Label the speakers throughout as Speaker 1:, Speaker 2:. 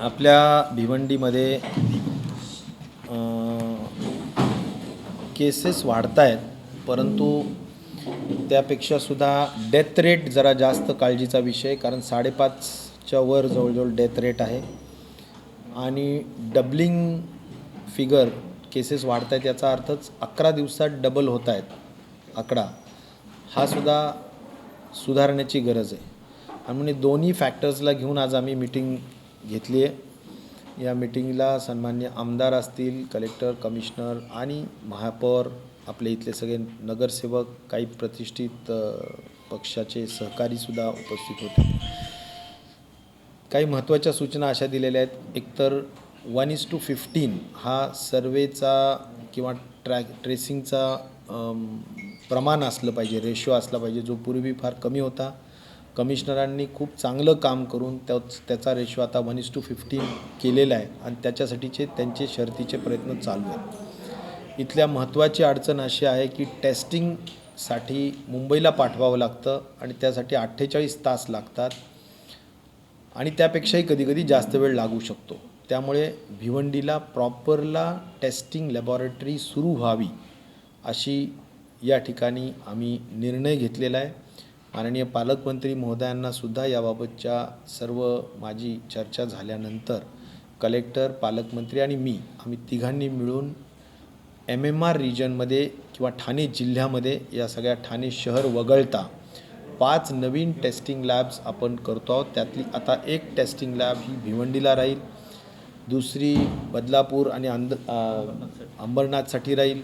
Speaker 1: आपल्या भिवंडीमध्ये केसेस वाढत आहेत, परंतु त्यापेक्षासुद्धा डेथ रेट जरा जास्त काळजीचा विषय, कारण 5.5च्या वर जवळजवळ डेथ रेट आहे आणि डबलिंग फिगर केसेस वाढत आहेत. याचा अर्थच 11 दिवसात डबल होत आहेत आकडा. हा सुद्धा सुधारण्याची गरज आहे. आणि म्हणजे दोन्ही फॅक्टर्सला घेऊन आज आम्ही मीटिंग घेतली आहे. या मीटिंगला सन्मान्य आमदार असतील, कलेक्टर, कमिशनर आणि महापौर, आपले इथले सगळे नगरसेवक, काही प्रतिष्ठित पक्षाचे सहकारीसुद्धा उपस्थित होते. काही महत्त्वाच्या सूचना अशा दिलेल्या आहेत. एकतर 1:15 हा सर्वेचा किंवा ट्रेसिंगचा प्रमाण असलं पाहिजे, रेशो असला पाहिजे, जो पूर्वी फार कमी होता. कमिशनरांनी खूप चांगलं काम करून त्याचा रेशो आता 1:15 केलेला आहे आणि त्याच्यासाठीचे त्यांचे शर्तीचे प्रयत्न चालू आहेत. इथल्या महत्त्वाची अडचण अशी आहे की टेस्टिंगसाठी मुंबईला पाठवावं लागतं आणि त्यासाठी 48 तास लागतात आणि त्यापेक्षाही कधीकधी जास्त वेळ लागू शकतो. त्यामुळे भिवंडीला प्रॉपरला टेस्टिंग लॅबॉरेटरी सुरू व्हावी अशी या ठिकाणी आम्ही निर्णय घेतलेला आहे. माननीय पालकमंत्री महोदयांनासुद्धा याबाबतच्या सर्व माझी चर्चा झाल्यानंतर कलेक्टर, पालकमंत्री आणि आम्ही तिघांनी मिळून MMR रिजनमध्ये किंवा ठाणे जिल्ह्यामध्ये, या सगळ्या ठाणे शहर वगळता 5 नवीन टेस्टिंग लॅब्स आपण करतो आहोत. त्यातली आता एक टेस्टिंग लॅब ही भिवंडीला राहील, दुसरी बदलापूर आणि अंबरनाथसाठी राहील,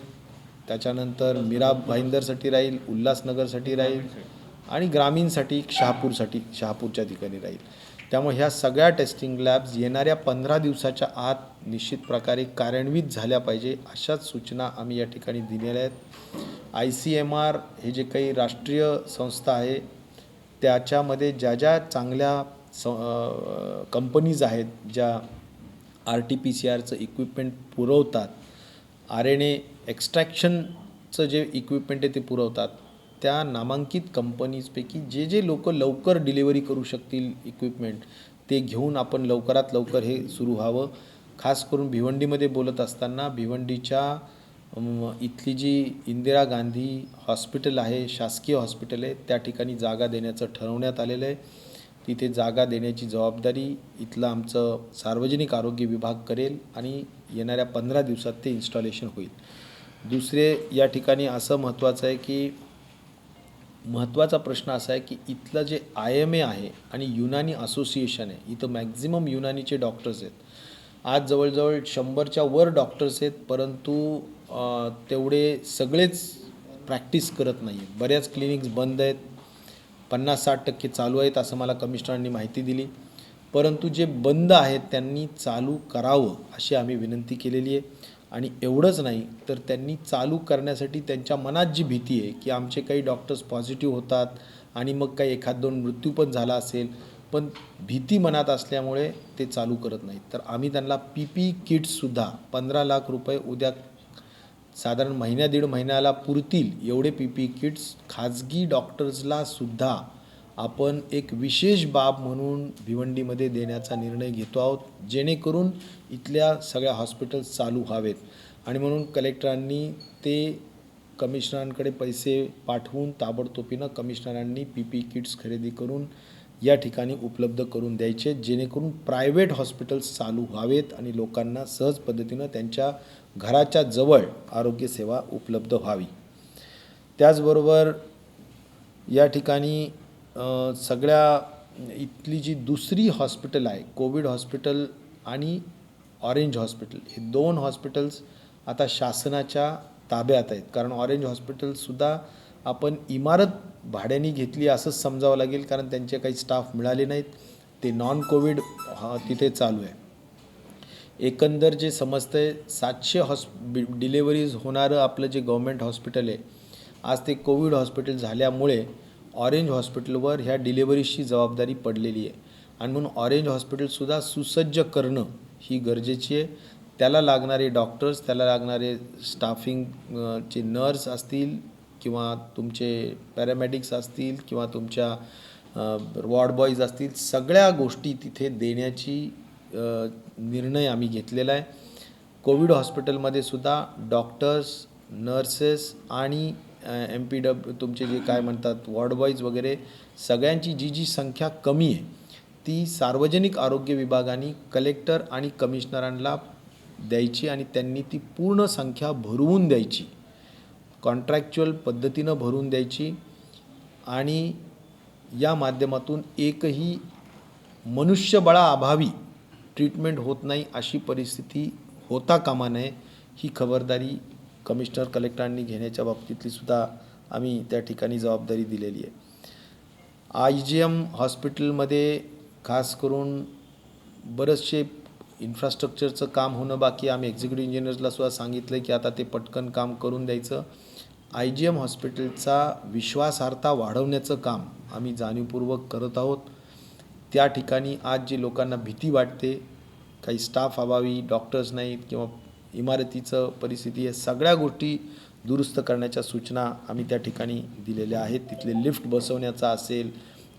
Speaker 1: त्याच्यानंतर मीरा भाईंदरसाठी राहील, उल्हासनगरसाठी राहील आणि ग्रामीणसाठी शहापूरच्या ठिकाणी राहील. त्यामुळे ह्या सगळ्या टेस्टिंग लॅब्स येणाऱ्या 15 दिवसाच्या आत निश्चित प्रकारे कार्यान्वित झाल्या पाहिजे, अशाच सूचना आम्ही या ठिकाणी दिलेल्या आहेत. ICMR हे जे काही राष्ट्रीय संस्था आहे, त्याच्यामध्ये ज्या चांगल्या कंपनीज आहेत, ज्या RT-PCRचं इक्विपमेंट पुरवतात, RNA एक्स्ट्रॅक्शनचं जे इक्विपमेंट आहे ते पुरवतात, त्या नामांकित कंपनीजपैकी जे लोक लवकर डिलिव्हरी करू शकतील इक्विपमेंट, ते घेऊन आपण लवकरात लवकर हे सुरू व्हावं. खास करून भिवंडीमध्ये बोलत असताना, भिवंडीच्या इथली जी इंदिरा गांधी हॉस्पिटल आहे, शासकीय हॉस्पिटल आहे, त्या ठिकाणी जागा देण्याचं ठरवण्यात आलेलं आहे. तिथे जागा देण्याची जबाबदारी इथलं आमचं सार्वजनिक आरोग्य विभाग करेल आणि येणाऱ्या 15 दिवसात ते इन्स्टॉलेशन होईल. दुसरे या ठिकाणी असं महत्त्वाचं आहे की महत्त्वाचा प्रश्न असा आहे की इथलं जे IMA आहे आणि युनानी असोसिएशन आहे, इथं मॅक्झिमम युनानीचे डॉक्टर्स आहेत. आज जवळजवळ 100च्या वर डॉक्टर्स आहेत, परंतु तेवढे सगळेच प्रॅक्टिस करत नाही आहेत. बऱ्याच क्लिनिक्स बंद आहेत, 50-60% चालू आहेत असं मला कमिशनरांनी माहिती दिली. परंतु जे बंद आहेत त्यांनी चालू करावं अशी आम्ही विनंती केलेली आहे. आणि एवढंच नाही तर त्यांनी चालू करण्यासाठी त्यांच्या मनात जी भीती आहे की आमचे काही डॉक्टर्स पॉझिटिव्ह होतात आणि मग काही 1-2 मृत्यू पण झाला असेल, पण भीती मनात असल्यामुळे ते चालू करत नाहीत. तर आम्ही त्यांना PPE किट्ससुद्धा 15 लाख रुपये उद्या साधारण महिन्या-दीड महिन्याला पुरतील एवढे PPE किट्स खाजगी डॉक्टर्सला सुद्धा आपण एक विशेष बाब म्हणून भिवंडीमध्ये देण्याचा निर्णय घेतो आहोत, जेणेकरून इथल्या सगळ्या हॉस्पिटल्स चालू व्हावेत. आणि म्हणून कलेक्टरांनी ते कमिशनरांकडे पैसे पाठवून ताबडतोबीनं कमिशनरांनी PPE किट्स खरेदी करून या ठिकाणी उपलब्ध करून द्यायचे, जेणेकरून प्रायव्हेट हॉस्पिटल्स चालू व्हावेत आणि लोकांना सहज पद्धतीनं त्यांच्या घराच्या जवळ आरोग्यसेवा उपलब्ध व्हावी. त्याचबरोबर या ठिकाणी सगळ्या इथली जी दुसरी हॉस्पिटल आहे, कोविड हॉस्पिटल आणि ऑरेंज हॉस्पिटल, हे 2 हॉस्पिटल्स आता शासनाच्या ताब्यात आहेत. कारण ऑरेंज हॉस्पिटलसुद्धा आपण इमारत भाड्याने घेतली असंच समजावं लागेल, कारण त्यांचे काही स्टाफ मिळाले नाहीत. ते नॉन कोविड तिथे चालू आहे. एकंदर जे समजतंय 700 डिलेवरीज होणारं आपलं जे गव्हर्मेंट हॉस्पिटल आहे, आज ते कोविड हॉस्पिटल झाल्यामुळे ऑरेंज हॉस्पिटलवर ह्या डिलेवरीजची जबाबदारी पडलेली आहे. आणि म्हणून ऑरेंज हॉस्पिटलसुद्धा सुसज्ज करणं ही गरजेची आहे. त्याला लागणारे डॉक्टर्स, त्याला लागणारे स्टाफिंगचे नर्स असतील किंवा तुमचे पॅरामेडिक्स असतील किंवा तुमच्या वॉर्ड बॉईज असतील, सगळ्या गोष्टी तिथे देण्याची निर्णय आम्ही घेतलेला आहे. कोविड हॉस्पिटलमध्ये सुद्धा डॉक्टर्स, नर्सेस आणि MPW तुमचे जे काय म्हणतात वॉर्ड बॉईज वगैरे सगळ्यांची जी संख्या कमी आहे ती सार्वजनिक आरोग्य विभागाने कलेक्टर आणि कमिशनरांना द्यायची आणि त्यांनी ती पूर्ण संख्या भरवून द्यायची, कॉन्ट्रॅक्च्युअल पद्धतीनं भरून द्यायची आणि या माध्यमातून एकही मनुष्यबळाअभावी ट्रीटमेंट होत नाही अशी परिस्थिती होता कामा नये. ही खबरदारी कमिशनर कलेक्टरांनी घेण्याच्या बाबतीतली सुद्धा आम्ही त्या ठिकाणी जबाबदारी दिलेली आहे. IGM हॉस्पिटलमध्ये खास करून बरेचसे इन्फ्रास्ट्रक्चरचं काम होणं बाकी. आम्ही एक्झिक्युटिव्ह इंजिनियर्सला सुद्धा सांगितलं की आता ते पटकन काम करून द्यायचं. IGM हॉस्पिटलचा विश्वासार्हता वाढवण्याचं काम आम्ही जाणीवपूर्वक करत आहोत. त्या ठिकाणी आज जी लोकांना भीती वाटते, काही स्टाफ अभावी, डॉक्टर्स नाहीत किंवा इमारतीचं परिस्थिती, या सगळ्या गोष्टी दुरुस्त करण्याच्या सूचना आम्ही त्या ठिकाणी दिलेल्या आहेत. तिथले लिफ्ट बसवण्याचा असेल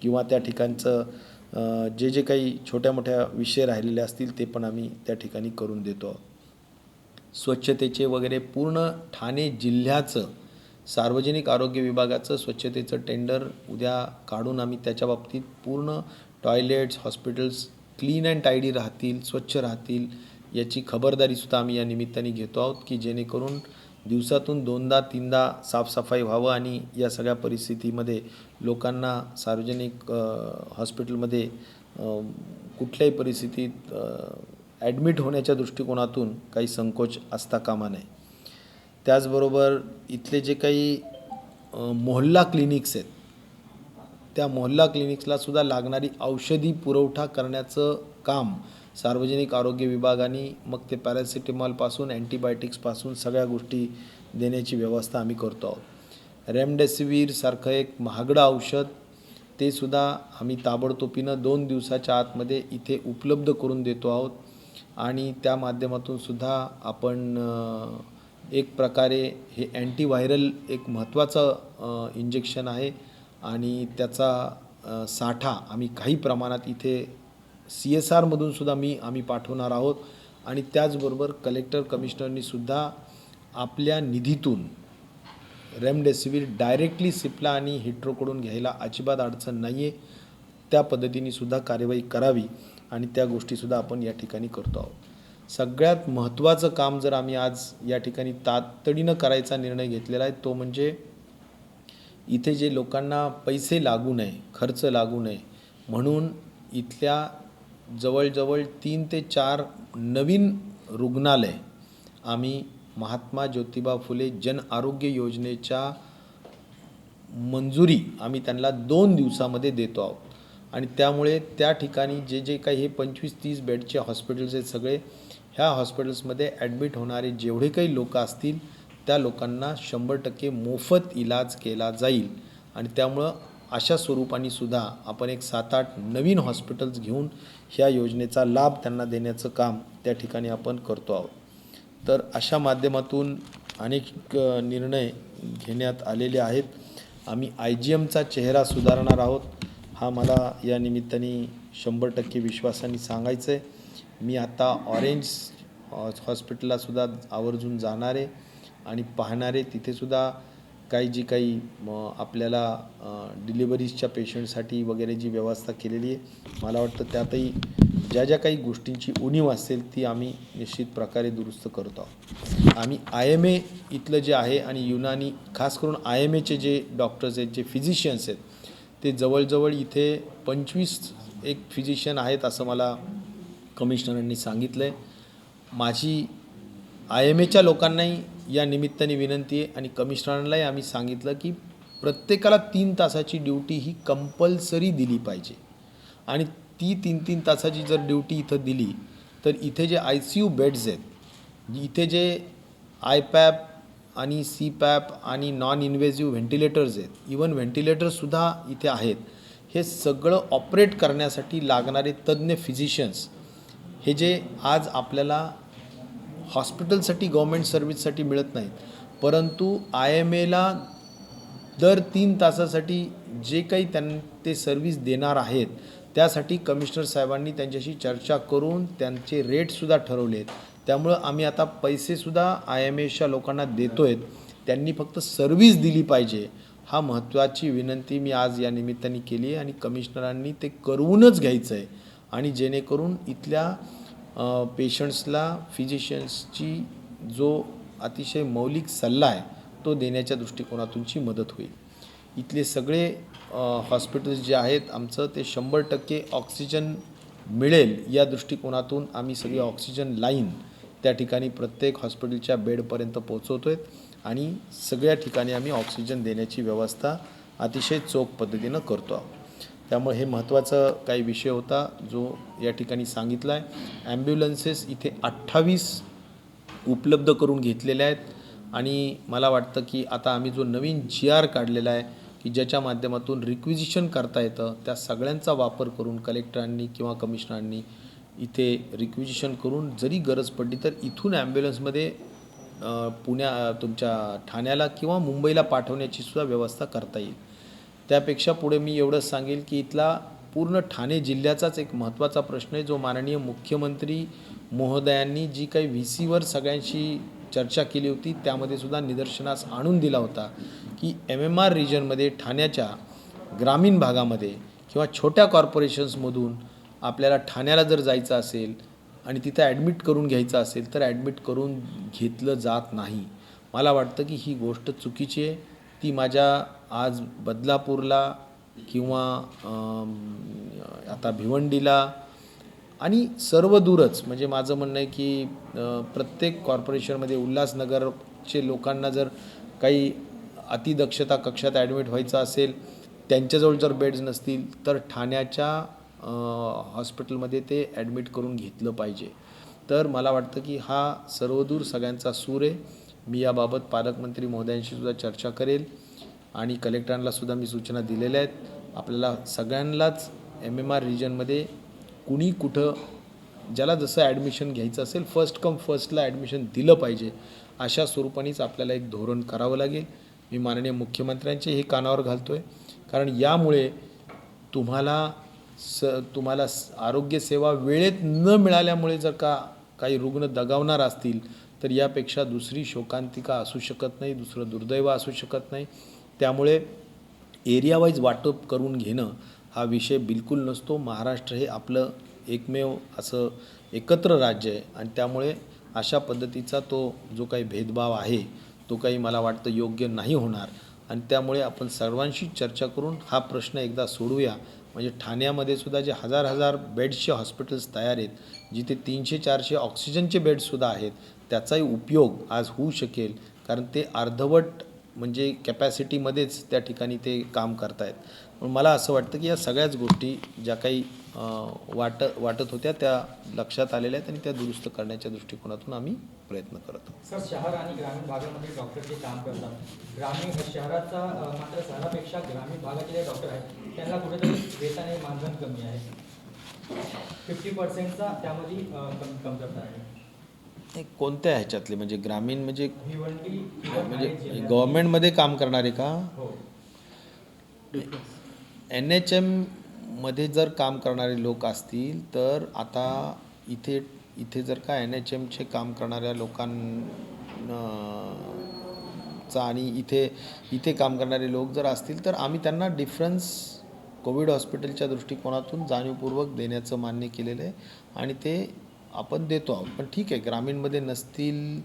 Speaker 1: किंवा त्या ठिकाणचं जे काही छोट्या मोठ्या विषय राहिलेले असतील ते पण आम्ही त्या ठिकाणी करून देतो. स्वच्छतेचे वगैरे पूर्ण ठाणे जिल्ह्याचं सार्वजनिक आरोग्य विभागाचं स्वच्छतेचं टेंडर उद्या काढून आम्ही त्याच्या बाबतीत पूर्ण toilets, hospitals clean and tidy राहतील, स्वच्छ राहतील याची खबरदारीसुद्धा आम्ही या निमित्ताने घेतो आहोत की जेणेकरून दिवसातून 2दा-3दा साफसफाई व्हावं आणि या सगळ्या परिस्थितीमध्ये लोकांना सार्वजनिक हॉस्पिटलमध्ये कुठल्याही परिस्थितीत ॲडमिट होण्याच्या दृष्टिकोनातून काही संकोच असता कामा नये. त्याचबरोबर इथले जे काही मोहल्ला क्लिनिक्स आहेत त्या मोहल्ला क्लिनिक्सला सुद्धा लागणारी औषधी पुरवठा करण्याचं काम सार्वजनिक आरोग्य विभागाने, मग ते पॅरासिटेमॉलपासून अँटीबायोटिक्सपासून सगळ्या गोष्टी देण्याची व्यवस्था आम्ही करतो आहोत. रेमडेसिवीरसारखं एक महागडं औषध ते सुद्धा आम्ही ताबडतोबीनं 2 दिवसाच्या आतमध्ये इथे उपलब्ध करून देतो आहोत आणि त्या माध्यमातून सुद्धा आपण एक प्रकारे हे अँटीव्हायरल एक महत्त्वाचं इंजेक्शन आहे आणि त्याचा साठा आम्ही काही प्रमाणात इथे CSRमधून सुद्धा आम्ही पाठवणार आहोत आणि त्याचबरोबर कलेक्टर कमिशनरनी सुद्धा आपल्या निधीतून रेमडेसिवीर डायरेक्टली सिप्ला आणि हिट्रोकडून घ्यायला अजिबात अडचण नाही आहे. त्या पद्धतीने सुद्धा कार्यवाही करावी आणि त्या गोष्टीसुद्धा आपण या ठिकाणी करतो आहोत. सगळ्यात महत्त्वाचं काम जर आम्ही आज या ठिकाणी तातडीनं करायचा निर्णय घेतलेला आहे तो म्हणजे इथे जे लोकांना पैसे लागू नये, खर्च लागू नये म्हणून इथल्या जवळजवळ 3 ते 4 नवीन रुग्णालय आम्ही महात्मा ज्योतिबा फुले जन आरोग्य योजनेच्या मंजुरी आम्ही त्यांना 2 दिवसामध्ये देतो आहोत आणि त्यामुळे त्या ठिकाणी जे काही हे 25-30 बेडचे हॉस्पिटल्स आहेत सगळे, ह्या हॉस्पिटल्समध्ये ॲडमिट होणारे जेवढे काही लोक असतील त्या लोकांना 100% मोफत इलाज केला जाईल आणि त्यामुळं अशा स्वरूपाने सुद्धा आपण एक 7-8 नवीन हॉस्पिटल्स घेऊन ह्या योजनेचा लाभ त्यांना देण्याचं काम त्या ठिकाणी आपण करतो आहोत. तर अशा माध्यमातून अनेक निर्णय घेण्यात आलेले आहेत. आम्ही IGMचा चेहरा सुधारणार आहोत हा मला या निमित्ताने 100% विश्वासाने सांगायचं आहे. मी आता ऑरेंज हॉस्पिटलला सुद्धा आवर्जून जाणार आहे आणि पाहणार आहे. तिथेसुद्धा जी काही आपल्याला डिलिव्हरीजच्या पेशंटसाठी वगैरे जी व्यवस्था केलेली आहे मला वाटतं त्यातही ज्या काही गोष्टींची उणीव असेल ती आम्ही निश्चित प्रकारे दुरुस्त करतो आहोत. आम्ही IMA इथलं जे आहे आणि युनानी खास करून IMAचे जे डॉक्टर्स आहेत, जे फिजिशियन्स आहेत ते जवळजवळ इथे 25 एक फिजिशियन आहेत असं मला कमिशनरांनी सांगितलं आहे. माझी IMAच्या लोकांनाही या निमित्ताने विनंती आहे आणि कमिशनरांनाही आम्ही सांगितलं की प्रत्येकाला 3 तासाची ड्युटी ही कंपल्सरी दिली पाहिजे आणि ती 3-3 तासाची जर ड्युटी इथं दिली तर इथे जे ICU बेड्स आहेत, इथे जे IPAP आणि CPAP आणि नॉन इन्व्हेजिव्ह व्हेंटिलेटर्स आहेत, इवन व्हेंटिलेटर्ससुद्धा इथे आहेत, हे सगळं ऑपरेट करण्यासाठी लागणारे तज्ज्ञ फिजिशियन्स हे जे आज आपल्याला हॉस्पिटलसाठी गव्हर्मेंट सर्व्हिससाठी मिळत नाहीत, परंतु IMAला दर 3 तासासाठी जे काही ते सर्व्हिस देणार आहेत त्यासाठी कमिशनर साहेबांनी त्यांच्याशी चर्चा करून त्यांचे रेटसुद्धा ठरवले आहेत. त्यामुळं आम्ही आता पैसेसुद्धा IMSच्या लोकांना देतो आहेत. त्यांनी फक्त सर्व्हिस दिली पाहिजे. हा महत्त्वाची विनंती मी आज या निमित्ताने केली आहे आणि कमिशनरांनी ते करूनच घ्यायचं आहे आणि जेणेकरून इथल्या पेशंट्सला फिजिशियन्सची जो अतिशय मौलिक सल्ला आहे तो देण्याच्या दृष्टिकोनातूनची मदत होईल. इथले सगळे हॉस्पिटल्स जे आहेत आमचं ते 100% ऑक्सिजन मिळेल या दृष्टिकोनातून आम्ही सगळी ऑक्सिजन लाईन त्या ठिकाणी प्रत्येक हॉस्पिटलच्या बेडपर्यंत पोहोचवतो आहेत आणि सगळ्या ठिकाणी आम्ही ऑक्सिजन देण्याची व्यवस्था अतिशय चोख पद्धतीनं करतो आहोत. त्यामुळे हे महत्त्वाचा काही विषय होता जो या ठिकाणी सांगितला आहे. ॲम्ब्युलन्सेस इथे 28 उपलब्ध करून घेतलेल्या आहेत आणि मला वाटतं की आता आम्ही जो नवीन GR काढलेला आहे की ज्याच्या माध्यमातून रिक्विजिशन करता येतं, त्या सगळ्यांचा वापर करून कलेक्टरांनी किंवा कमिशनरांनी इथे रिक्विजिशन करून जरी गरज पडली तर इथून ॲम्ब्युलन्समध्ये तुमच्या ठाण्याला किंवा मुंबईला पाठवण्याची सुद्धा व्यवस्था करता येईल. त्यापेक्षा पुढे मी एवढंच सांगेल की इथला पूर्ण ठाणे जिल्ह्याचाच एक महत्त्वाचा प्रश्न आहे जो माननीय मुख्यमंत्री महोदयांनी जी काही VCवर सगळ्यांशी चर्चा केली होती त्यामध्ये सुद्धा निदर्शनास आणून दिला होता की MMR रिजनमध्ये ठाण्याच्या ग्रामीण भागामध्ये किंवा छोट्या कॉर्पोरेशन्समधून आपल्याला ठाण्याला जर जायचं असेल आणि तिथं ॲडमिट करून घ्यायचं असेल तर ॲडमिट करून घेतलं जात नाही. मला वाटतं की ही गोष्ट चुकीची आहे. ती माझ्या आज बदलापूरला किंवा आता भिवंडीला आणि सर्व दूरच म्हणजे माझं म्हणणं आहे की प्रत्येक कॉर्पोरेशनमध्ये उल्हासनगरचे लोकांना जर काही अतिदक्षता कक्षात ॲडमिट व्हायचं असेल त्यांच्याजवळ जर बेड्स नसतील तर ठाण्याच्या हॉस्पिटलमध्ये ते ॲडमिट करून घेतलं पाहिजे. तर मला वाटतं की हा सर्वदूर सगळ्यांचा सूर आहे. मी याबाबत पालकमंत्री महोदयांशी सुद्धा चर्चा करेल आणि कलेक्टरांना सुद्धा मी सूचना दिलेल्या आहेत. आपल्याला सगळ्यांनाच MMR रिजनमध्ये कुणी कुठं ज्याला जसं ॲडमिशन घ्यायचं असेल फर्स्ट कम फर्स्टला ॲडमिशन दिलं पाहिजे अशा स्वरूपानेच आपल्याला एक धोरण करावं लागेल. मी माननीय मुख्यमंत्र्यांचे हे कानावर घालतो आहे कारण यामुळे तुम्हाला आरोग्यसेवा वेळेत न मिळाल्यामुळे जर काही रुग्ण दगावणार असतील तर यापेक्षा दुसरी शोकांतिका असू शकत नाही, दुसरं दुर्दैव असू शकत नाही. त्यामुळे एरिया वाईज वाटप करून घेणं हा विषय बिलकुल नसतो. महाराष्ट्र हे आपलं एकमेव असं एकत्र राज्य आहे आणि त्यामुळे अशा पद्धतीचा तो जो काही भेदभाव आहे तो काही मला वाटतं योग्य नाही होणार आणि त्यामुळे आपण सर्वांशी चर्चा करून हा प्रश्न एकदा सोडवूया. म्हणजे ठाण्यामध्ये सुद्धा जे हजार बेड्सचे हॉस्पिटल्स तयार आहेत जिथे 300-400 ऑक्सिजनचे बेड्ससुद्धा आहेत त्याचाही उपयोग आज होऊ शकेल कारण ते अर्धवट म्हणजे कॅपॅसिटीमध्येच त्या ठिकाणी ते काम करतायत. पण मला असं वाटतं की या सगळ्याच गोष्टी ज्या काही वाटत होत्या त्या लक्षात आलेल्या आहेत आणि त्या दुरुस्त करण्याच्या दृष्टिकोनातून आम्ही प्रयत्न करतो.
Speaker 2: सर, शहर आणि ग्रामीण भागामध्ये डॉक्टर जे काम करतात, ग्रामीण शहराचा मात्र शहरापेक्षा ग्रामीण भागाचे जे डॉक्टर आहेत त्यांना कुठेतरी वेतन आणि मानधन कमी आहे. 50%चा त्यामध्ये कमतरता आहे.
Speaker 1: कोणत्या ह्याच्यातले म्हणजे ग्रामीण म्हणजे
Speaker 2: भिवंडी
Speaker 1: म्हणजे गव्हर्नमेंटमध्ये काम करणारे का?
Speaker 2: हो.
Speaker 1: NHMमध्ये जर काम करणारे लोक असतील तर आता इथे जर का NHMचे काम करणाऱ्या लोकांचा आणि इथे काम करणारे लोक जर असतील तर आम्ही त्यांना डिफरन्स कोविड हॉस्पिटलच्या दृष्टिकोनातून जाणीवपूर्वक देण्याचं मान्य केलेलं आहे आणि ते आपण देतो आहोत. पण ठीक आहे, ग्रामीणमध्ये नसतील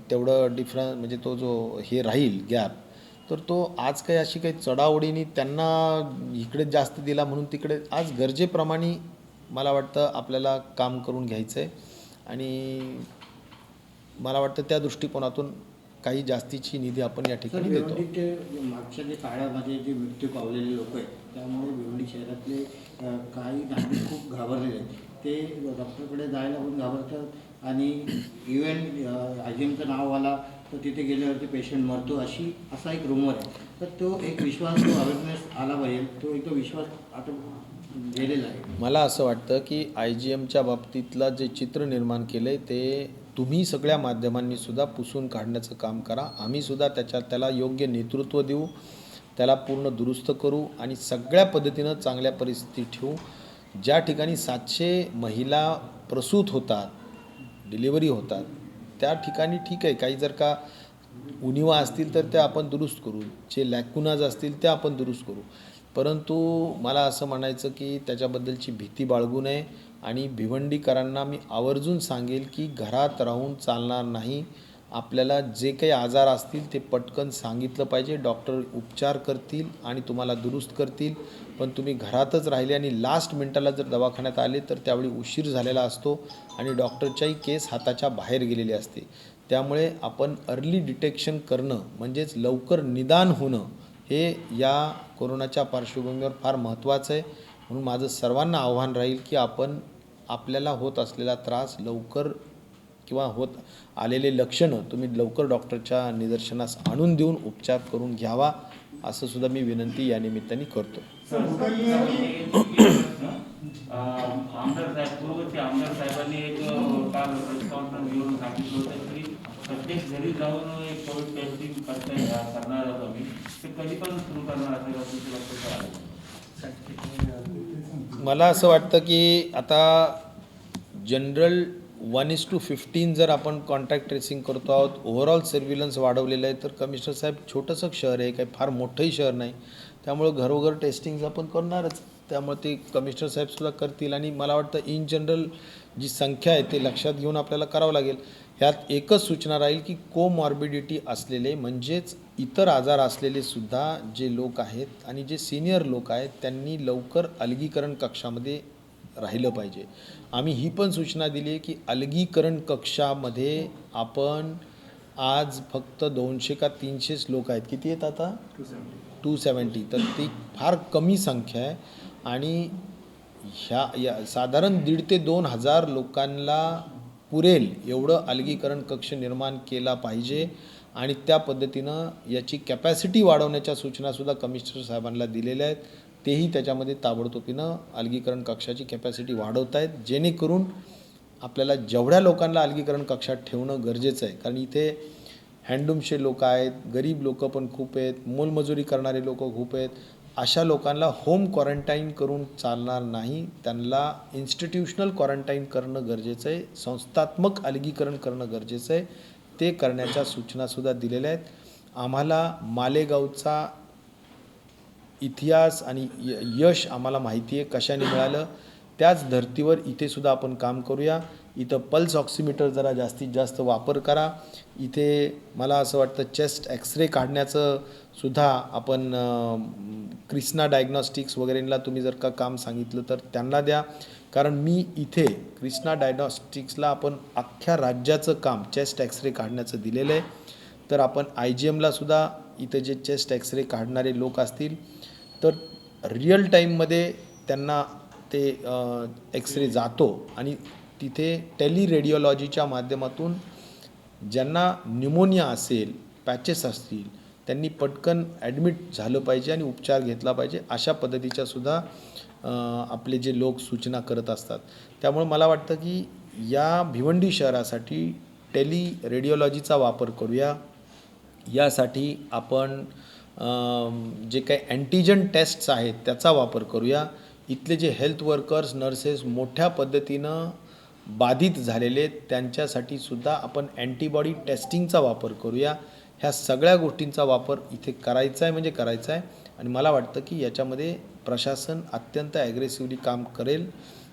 Speaker 1: तेवढं डिफरन्स म्हणजे तो जो हे राहील गॅप तर तो आज काही अशी काही चढाओढीने त्यांना इकडे जास्त दिला म्हणून तिकडे आज गरजेप्रमाणे मला वाटतं आपल्याला काम करून घ्यायचं आहे आणि मला वाटतं त्या दृष्टिकोनातून काही जास्तीची निधी आपण या ठिकाणी देतो.
Speaker 3: मागच्या जे काळामध्ये जे मृत्यू पावलेले लोक आहेत त्यामुळे भिवंडी शहरातले काही नागरिक खूप घाबरलेले आहेत. ते डॉक्टरकडे जायला पण घाबरतात आणि इव्हन IGMचं नाव आला तर तिथे गेल्यावरती पेशंट मरतो असा एक रूमर आहे. तर तो एक विश्वास जो अवेअरनेस आला पाहिजे तो एक तो विश्वास आता गेलेला आहे.
Speaker 1: मला असं वाटतं की IGMच्या बाबतीतला जे चित्र निर्माण केलं आहे ते तुम्ही सगळ्या माध्यमांनी सुद्धा पुसून काढण्याचं काम करा. आम्ही सुद्धा त्याला योग्य नेतृत्व देऊ त्याला पूर्ण दुरुस्त करू आणि सगळ्या पद्धतीनं चांगल्या परिस्थितीत ठेवू. ज्या ठिकाणी 700 महिला प्रसूत होतात, डिलिव्हरी होतात, त्या ठिकाणी ठीक आहे, काही जर का उणिवा असतील तर त्या आपण दुरुस्त करू, जे लॅकुनाज असतील त्या आपण दुरुस्त करू. परंतु मला असं म्हणायचं की त्याच्याबद्दलची भीती बाळगू नये आणि भिवंडीकरांना मी आवर्जून सांगेल की घरात राहून चालणार नाही. आपल्याला जे काही आजार असतील ते पटकन सांगितलं पाहिजे, डॉक्टर उपचार करतील आणि तुम्हाला दुरुस्त करतील. पण तुम्ही घरातच राहिले आणि लास्ट मिनटाला जर दवाखान्यात आले तर त्यावेळी उशीर झालेला असतो आणि डॉक्टरच्याही केस हाताच्या बाहेर गेलेली असते. त्यामुळे आपण अर्ली डिटेक्शन करणं म्हणजेच लवकर निदान होणं हे या कोरोनाच्या पार्श्वभूमीवर फार महत्त्वाचं आहे. म्हणून माझं सर्वांना आव्हान राहील की आपण आपल्याला होत असलेला त्रास लवकर किंवा होत आलेले लक्षणं तुम्ही लवकर डॉक्टरच्या निदर्शनास आणून देऊन उपचार करून घ्यावा, असं सुद्धा मी विनंती या निमित्ताने करतो.
Speaker 4: आमदार साहेब पूर्वचे आमदार साहेबांनी एक काल प्रेस कॉन्फरन्स घेऊन सांगितलं होतं की प्रत्येक घरी जाऊन एक कोविड टेस्टिंग करणार आहोत आम्ही. ते कधी पण सुरू करणार असेल
Speaker 1: मला असं वाटतं की आता जनरल 1:15 जर आपण कॉन्टॅक्ट ट्रेसिंग करतो आहोत, ओव्हरऑल सर्व्हिलन्स वाढवलेलं आहे, तर कमिशनर साहेब छोटंसं शहर आहे, काही फार मोठंही शहर नाही, त्यामुळं घरोघर टेस्टिंग आपण करणारच. त्यामुळे ते कमिशनर साहेबसुद्धा करतील आणि मला वाटतं इन जनरल जी संख्या आहे ते लक्षात घेऊन आपल्याला करावं लागेल. ह्यात एकच सूचना राहील की कोमॉर्बिडिटी असलेले म्हणजेच इतर आजार असलेले सुद्धा जे लोक आहेत आणि जे सिनियर लोक आहेत त्यांनी लवकर अलगीकरण कक्षामध्ये राहिलं पाहिजे. आम्ही ही पण सूचना दिली आहे की अलगीकरण कक्षामध्ये आपण आज फक्त 200 का 300 लोक आहेत. किती आहेत आता? 270. तर ती फार कमी संख्या आहे आणि या साधारण 1,500 ते 2,000 लोकांना पुरेल एवढं अलगीकरण कक्ष निर्माण केला पाहिजे आणि त्या पद्धतीनं याची कॅपॅसिटी वाढवण्याच्या सूचनासुद्धा कमिशनर साहेबांना दिलेल्या आहेत. तेही त्याच्यामध्ये ताबडतोबीनं अलगीकरण कक्षाची कॅपॅसिटी वाढवत आहेत, जेणेकरून आपल्याला जेवढ्या लोकांना अलगीकरण कक्षात ठेवणं गरजेचं आहे. कारण इथे हँडलूमचे लोक आहेत, गरीब लोक पण खूप आहेत, मोलमजुरी करणारे लोक खूप आहेत. अशा लोकांना होम क्वारंटाईन करून चालणार नाही, त्यांना इन्स्टिट्यूशनल क्वारंटाईन करणं गरजेचं आहे, संस्थात्मक अलगीकरण करणं गरजेचं आहे. ते करण्याच्या सूचनासुद्धा दिलेल्या आहेत. आम्हाला मालेगावचा इतिहास आणि यश आम्हाला माहिती आहे कशाने मिळालं, त्याच धर्तीवर इथे सुद्धा आपण काम करूया. इथं पल्स ऑक्सिमीटर जरा जास्तीत जास्त वापर करा. इथे मला असं वाटतं चेस्ट एक्सरे काढण्याचं सुद्धा आपण क्रिस्ना डायग्नॉस्टिक्स वगैरेंना तुम्ही जर का काम सांगितलं तर त्यांना द्या. कारण मी इथे क्रिस्ना डायग्नॉस्टिक्सला आपण अख्ख्या राज्याचं काम चेस्ट एक्सरे काढण्याचं दिलेलं आहे. तर आपण IGMला सुद्धा इथे जे चेस्ट एक्सरे काढणारे लोक असतील तर रिअल टाईममध्ये त्यांना ते एक्सरे जातो आणि तिथे टेलिरेडिओलॉजीच्या माध्यमातून ज्यांना न्यूमोनिया असेल, पॅचेस असतील, त्यांनी पटकन ॲडमिट झालं पाहिजे आणि उपचार घेतला पाहिजे. अशा पद्धतीच्या सुद्धा आपले जे लोक सूचना करत असतात. त्यामुळे मला वाटतं की या भिवंडी शहरासाठी टेलिरेडिओलॉजीचा वापर करूया. यासाठी आपण जे काही अँटीजन टेस्ट्स आहेत त्याचा वापर करूया. इथले जे हेल्थ वर्कर्स, नर्सेस मोठ्या पद्धतीनं बाधित झालेले त्यांच्यासाठी सुद्धा आपण अँटीबॉडी टेस्टिंगचा वापर करूया. ह्या सगळ्या गोष्टींचा वापर इथे करायचा आहे म्हणजे करायचा आहे आणि मला वाटतं की याच्यामध्ये प्रशासन अत्यंत ॲग्रेसिव्हली काम करेल.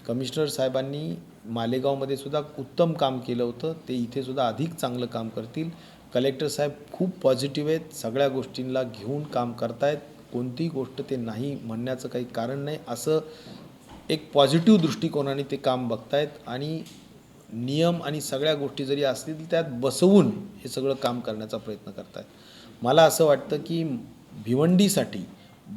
Speaker 1: कमिशनर साहेबांनी मालेगावमध्ये सुद्धा उत्तम काम केलं होतं, ते इथे सुद्धा अधिक चांगलं काम करतील. कलेक्टर साहेब खूप पॉझिटिव्ह आहेत, सगळ्या गोष्टींना घेऊन काम करतायत. कोणतीही गोष्ट ते नाही म्हणण्याचं काही कारण नाही, असं एक पॉझिटिव्ह दृष्टिकोनाने ते काम बघतायत आणि नियम आणि सगळ्या गोष्टी जरी असतील त्यात बसवून हे सगळं काम करण्याचा प्रयत्न करतायत. मला असं वाटतं की भिवंडीसाठी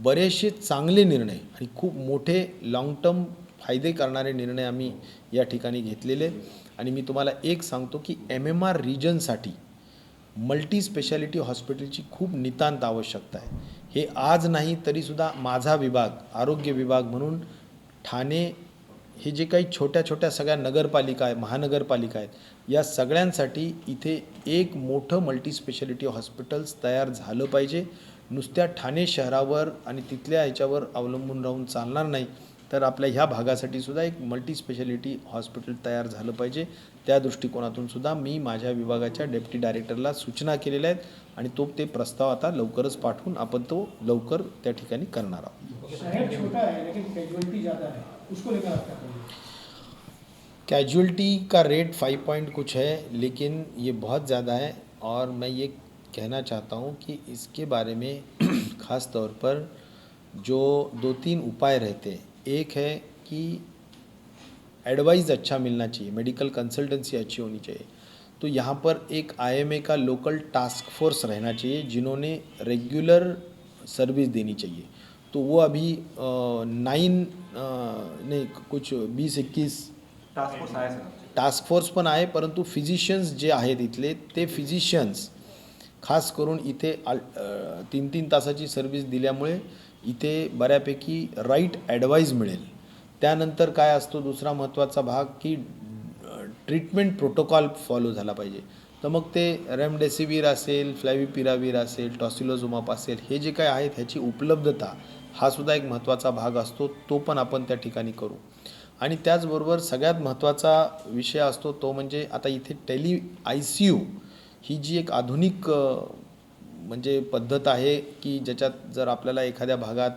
Speaker 1: बरेचसे चांगले निर्णय आणि खूप मोठे लाँग टर्म फायदे करणारे निर्णय आम्ही या ठिकाणी घेतलेले आणि मी तुम्हाला एक सांगतो की MMR रिजनसाठी मल्टी स्पेशालिटी हॉस्पिटलची खूप नितांत आवश्यकता आहे. हे आज नाही तरीसुद्धा माझा विभाग, आरोग्य विभाग म्हणून ठाणे हे जे काही छोट्या छोट्या सगळ्या नगरपालिका आहे, महानगरपालिका आहेत, या सगळ्यांसाठी इथे एक मोठं मल्टी स्पेशालिटी हॉस्पिटल्स तयार झालं पाहिजे. नुसत्या ठाणे शहरावर आणि तिथल्या ह्याच्यावर अवलंबून राहून चालणार नाही, तर आपल्या ह्या भागासाठी सुद्धा एक मल्टी स्पेशालिटी हॉस्पिटल तयार झालं पाहिजे. त्या दृष्टिकोनातून सुद्धा मी माझ्या विभागाच्या डेप्टी डायरेक्टरला सूचना केलेल्या आहेत आणि ते प्रस्ताव आता लवकरच पाठवून आपण तो लवकर त्या ठिकाणी करणार आहोत.
Speaker 5: शहर छोटा है लेकिन कैजुअलिटी ज़्यादा है, उसको लेकर आप क्या करेंगे?
Speaker 1: कैजुअलिटी का रेट 5 पॉइंट कुछ है, लेकिन ये बहुत ज़्यादा है और मैं ये कहना चाहता हूँ कि इसके बारे में ख़ास तौर पर जो 2-3 उपाय रहते हैं. एक है कि एडवाइस अच्छा मिलना चाहिए, मेडिकल कंसल्टेंसी अच्छी होनी चाहिए. तो यहाँ पर एक IMA का लोकल टास्क फोर्स रहना चाहिए जिन्होंने रेगुलर सर्विस देनी चाहिए. तो वो अभी 20-21 टास्क फोर्स पण आहे, परंतु फिजिशियन्स जे आहेत इथले ते फिजिशियन्स खास करून इथे 3-3 तासाची सर्विस दिल्यामुळे इथे बऱ्यापैकी राईट ॲडवाईस मिळेल. त्यानंतर काय असतो दुसरा महत्त्वाचा भाग की ट्रीटमेंट प्रोटोकॉल फॉलो झाला पाहिजे. तर मग ते रेमडेसिवीर असेल, फ्लॅविपिरावीर असेल, टॉसिलोझुमाब असेल, हे जे काय आहेत ह्याची उपलब्धता हा सुद्धा एक महत्त्वाचा भाग असतो. तो पण आपण त्या ठिकाणी करू. आणि त्याचबरोबर सगळ्यात महत्त्वाचा विषय असतो तो म्हणजे आता इथे टेली ICU ही जी एक आधुनिक म्हणजे पद्धत आहे की ज्याच्यात जर आपल्याला एखाद्या भागात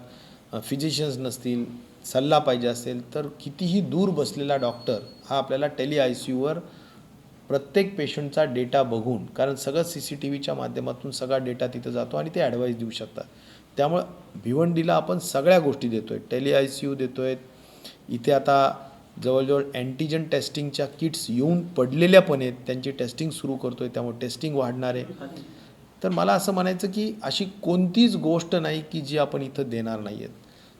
Speaker 1: फिजिशियन्स नसतील, सल्ला पाहिजे असेल, तर कितीही दूर बसलेला डॉक्टर हा आपल्याला टेली ICUवर प्रत्येक पेशंटचा डेटा बघून, कारण सगळं CCTVच्या माध्यमातून सगळा डेटा तिथं जातो आणि ते ॲडवाईस देऊ शकतात. त्यामुळं भिवंडीला आपण सगळ्या गोष्टी देतो आहे. टेली ICU देतो आहे. इथे आता जवळजवळ अँटीजन टेस्टिंगच्या किट्स येऊन पडलेल्या पण आहेत, त्यांची टेस्टिंग सुरू करतो आहे. त्यामुळे टेस्टिंग वाढणार आहे. तर मला असं म्हणायचं की अशी कोणतीच गोष्ट नाही की जी आपण इथं देणार नाही आहेत.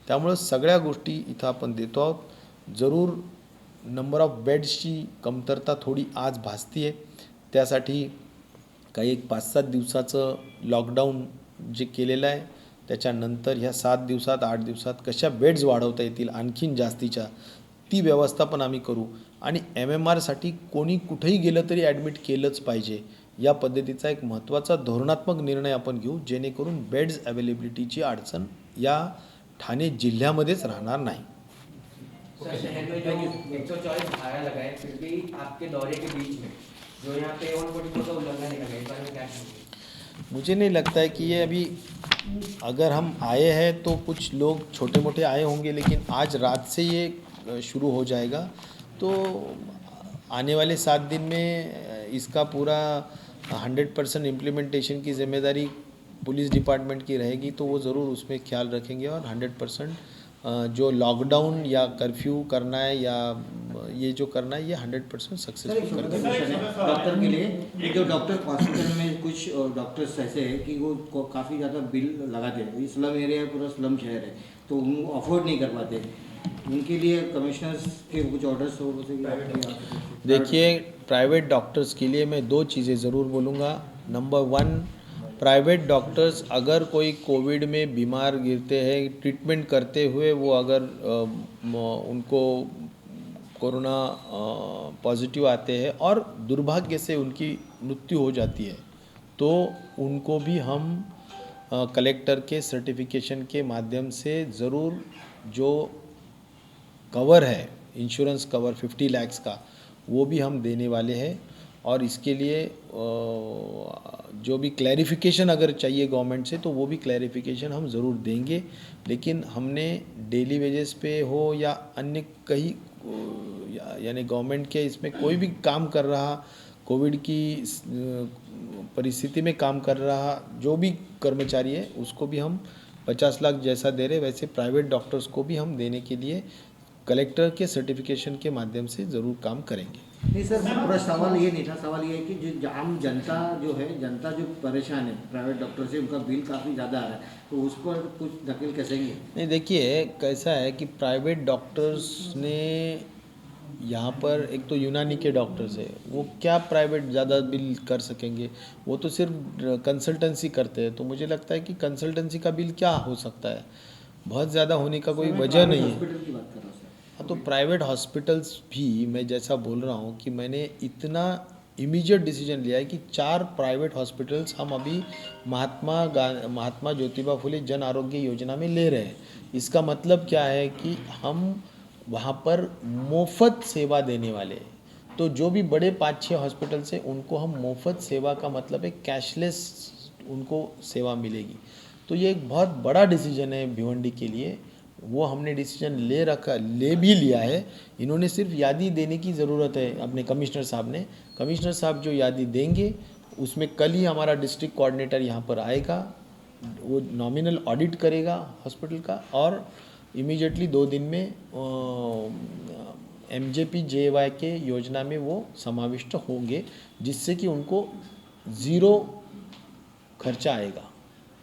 Speaker 1: त्यामुळं सगळ्या गोष्टी इथं आपण देतो आहोत. जरूर नंबर ऑफ बेड्सची कमतरता थोडी आज भासती आहे. त्यासाठी काही एक 5-7 दिवसाचं लॉकडाऊन जे केलेलं आहे, त्याच्यानंतर ह्या 7 दिवसात 8 दिवसात कशा बेड्स वाढवता येतील आणखीन जास्तीच्या, ती व्यवस्था पण आम्ही करू. आणि MMRसाठी कोणी कुठेही गेलं तरी ॲडमिट केलंच पाहिजे, या पद्धतीचा एक महत्त्वाचा धोरणात्मक निर्णय आपण घेऊ, जेणेकरून बेड्स अवेलेबिलिटीची अडचण या ठाणे जिल्ह्यामध्येच राहणार नाही.
Speaker 6: सर, शहर में जो 124 धारा लगाए फिर भी आपके दौरे के बीच में जो यहाँ पे 144 का उल्लंघन देखा गया, इस बारे में क्या कहेंगे?
Speaker 1: मुझे नहीं लगता है कि ये अभी अगर हम आए हैं तो कुछ लोग छोटे मोटे आए होंगे, लेकिन आज रात से ये शुरू हो जाएगा. तो आने वाले 7 दिन में इसका पूरा 100% इम्प्लीमेंटेशन की ज़िम्मेदारी पुलिस डिपार्टमेंट की रहेगी. तो वो ज़रूर उसमें ख्याल रखेंगे और 100% जो लॉकडाउन या कर्फ्यू करना है या ये जो करना है ये 100%
Speaker 3: सर, एक
Speaker 1: सक्सेसफुल
Speaker 3: छोटा
Speaker 1: कर
Speaker 3: सा क्वेश्चन है डॉक्टर के लिए. जो डॉक्टर हॉस्पिटल में कुछ डॉक्टर्स ऐसे हैं कि वो काफ़ी ज़्यादा बिल लगाते हैं. ये स्लम एरिया है, पूरा स्लम शहर है, तो वो अफोर्ड नहीं कर पाते. उनके लिए कमिश्नर्स के कुछ ऑर्डर्स हो
Speaker 1: देखिए, प्राइवेट डॉक्टर्स के लिए मैं 2 चीज़ें ज़रूर बोलूँगा. नंबर 1, प्राइवेट डॉक्टर्स अगर कोई कोविड में बीमार गिरते हैं, ट्रीटमेंट करते हुए वो अगर उनको कोरोना पॉजिटिव आते हैं और दुर्भाग्य से उनकी मृत्यु हो जाती है, तो उनको भी हम कलेक्टर के सर्टिफिकेशन के माध्यम से ज़रूर जो कवर है, इंश्योरेंस कवर 50 लाख का, वो भी हम देने वाले हैं. और इसके लिए जो भी क्लैरिफिकेशन अगर चाहिए गवर्नमेंट से, तो वो भी क्लैरिफिकेशन हम ज़रूर देंगे. लेकिन हमने डेली वेजेस पे हो या अन्य कहीं यानी गवर्नमेंट के इसमें कोई भी काम कर रहा, कोविड की परिस्थिति में काम कर रहा जो भी कर्मचारी है, उसको भी हम 50 लाख जैसा दे रहे, वैसे प्राइवेट डॉक्टर्स को भी हम देने के लिए कलेक्टर के सर्टिफिकेशन के माध्यम से ज़रूर काम करेंगे.
Speaker 3: नहीं सर, पूरा सवाल ये नहीं था. सवाल ये है कि जो आम जनता जो है, जनता जो परेशान है प्राइवेट डॉक्टर से, उनका बिल काफ़ी ज़्यादा आ रहा है, तो उस पर कुछ धकेल कैसेंगे?
Speaker 1: नहीं, देखिए कैसा है कि प्राइवेट डॉक्टर्स ने यहाँ पर एक तो यूनानी के डॉक्टर्स है, वो क्या प्राइवेट ज़्यादा बिल कर सकेंगे, वो तो सिर्फ कंसल्टेंसी करते हैं. तो मुझे लगता है कि कंसल्टेंसी का बिल क्या हो सकता है, बहुत ज़्यादा होने का कोई वजह नहीं है.
Speaker 3: हॉस्पिटल की बात कर रहा हूँ सर.
Speaker 1: हाँ, तो प्राइवेट हॉस्पिटल्स भी मैं जैसा बोल रहा हूँ कि मैंने इतना इमीडिएट डिसीजन लिया है कि 4 प्राइवेट हॉस्पिटल्स हम अभी महात्मा ज्योतिबा फुले जन आरोग्य योजना में ले रहे हैं। इसका मतलब क्या है कि हम वहाँ पर मुफ्त सेवा देने वाले हैं। तो जो भी बड़े 5-6 हॉस्पिटल्स हैं उनको हम मुफ्त सेवा का मतलब है कैशलेस उनको सेवा मिलेगी। तो ये एक बहुत बड़ा डिसीजन है भिवंडी के लिए, वो हमने डिसीजन ले भी लिया है। इन्होंने सिर्फ यादी देने की ज़रूरत है अपने कमिश्नर साहब ने। कमिश्नर साहब जो यादी देंगे उसमें कल ही हमारा डिस्ट्रिक्ट कोऑर्डिनेटर यहाँ पर आएगा, वो नॉमिनल ऑडिट करेगा हॉस्पिटल का और इमीडिएटली 2 दिन में MJPJY के योजना में वो समाविष्ट होंगे, जिससे कि उनको 0 खर्चा आएगा।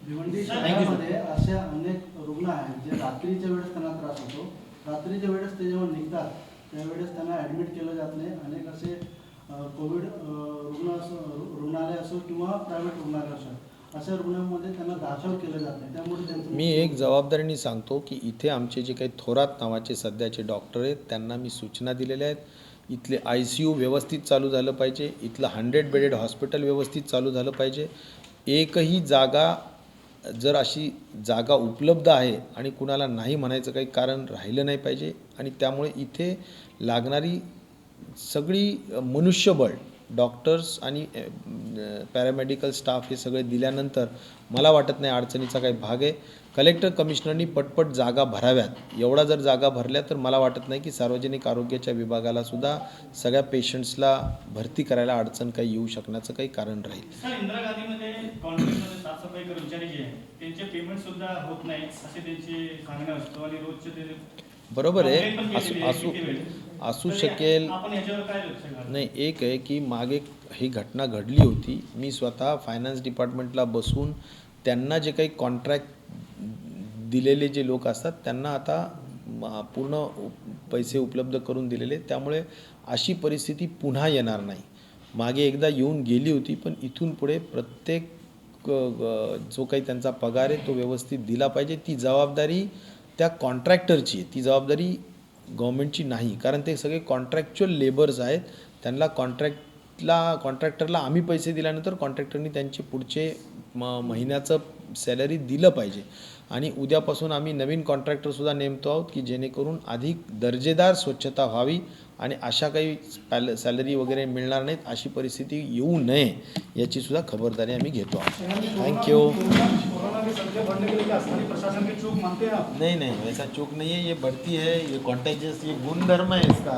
Speaker 7: भिवंडी शहरामध्ये असे अनेक रुग्ण आहेत जे रात्रीच्या वेळेस त्यांना त्रास होतो, रात्रीच्या वेळेस ते जेव्हा निघतात त्यावेळेस त्यांना ॲडमिट केलं जात नाही। अनेक असे कोविड रुग्णालय असो किंवा प्रायव्हेट रुग्णालय असो अशा रुग्णांमध्ये त्यांना दाखल केलं जात नाही, त्यामुळे त्यांचं
Speaker 1: मी एक जबाबदारीने सांगतो की इथे आमचे जे काही थोरात नावाचे सध्याचे डॉक्टर आहेत त्यांना मी सूचना दिलेल्या आहेत। इथले ICU व्यवस्थित चालू झालं पाहिजे, इथलं 100 बेडेड हॉस्पिटल व्यवस्थित चालू झालं पाहिजे। एकही जागा जर अशी जागा उपलब्ध आहे आणि कुणाला नाही म्हणायचं काही कारण राहिलं नाही पाहिजे आणि त्यामुळे इथे लागणारी सगळी मनुष्यबळ डॉक्टर्स आणि पॅरामेडिकल स्टाफ हे सगळे दिल्यानंतर मला वाटत नाही अडचणीचा काही भाग आहे। कलेक्टर कमिशनरनी पटपट जागा भराव्यात। एवढा जर जागा भरल्या तर मला वाटत नाही की सार्वजनिक आरोग्याच्या विभागाला सुद्धा सगळ्या पेशंट्सला भरती करायला अडचण काही येऊ शकण्याचं काही कारण राहील।
Speaker 8: सर, इंदिरा गांधीमध्ये कॉन्ट्रॅक्टमध्ये साफसफाई कर्मचारी जे आहेत त्यांचे पेमेंट सुद्धा होत नाही असे त्यांचे सांगणं असतं आणि रोजचे ते
Speaker 1: बरोबर आहे,
Speaker 8: complaint पण केलेली आहे किती वेळेस.
Speaker 1: असू
Speaker 8: तर
Speaker 1: शकेल।
Speaker 8: आपण याच्यावर काय लक्ष घालू?
Speaker 1: नाही, एक आहे की मागे ही घटना घडली होती, मी स्वतः फायनान्स डिपार्टमेंटला बसून त्यांना जे काही कॉन्ट्रॅक्ट दिलेले जे लोक असतात त्यांना आता पूर्ण पैसे उपलब्ध करून दिलेले, त्यामुळे अशी परिस्थिती पुन्हा येणार नाही। मागे एकदा येऊन गेली होती, पण इथून पुढे प्रत्येक जो काही त्यांचा पगार आहे तो व्यवस्थित दिला पाहिजे। ती जबाबदारी त्या कॉन्ट्रॅक्टरची आहे, ती जबाबदारी गव्हर्नमेंटची नाही, कारण ते सगळे कॉन्ट्रॅक्च्युअल लेबर्स आहेत। त्यांना कॉन्ट्रॅक्टरला आम्ही पैसे दिल्यानंतर कॉन्ट्रॅक्टरनी त्यांचे पुढचे महिन्याचं सॅलरी दिलं पाहिजे। आणि उद्यापासून आम्ही नवीन कॉन्ट्रॅक्टरसुद्धा नेमतो आहोत की जेणेकरून अधिक दर्जेदार स्वच्छता व्हावी आणि अशा काही सॅलरी वगैरे मिळणार नाहीत अशी परिस्थिती येऊ नये याची सुद्धा खबरदारी आम्ही घेतो आहोत। Thank you.
Speaker 5: कोरोना के संख्या बढ़ने के लिए स्थानीय प्रशासन की चूक मानते हैं आप?
Speaker 1: नहीं, वैसा चूक नहीं है, ये बढ़ती है, ये कॉन्टेजियस, ये गुणधर्म है इसका।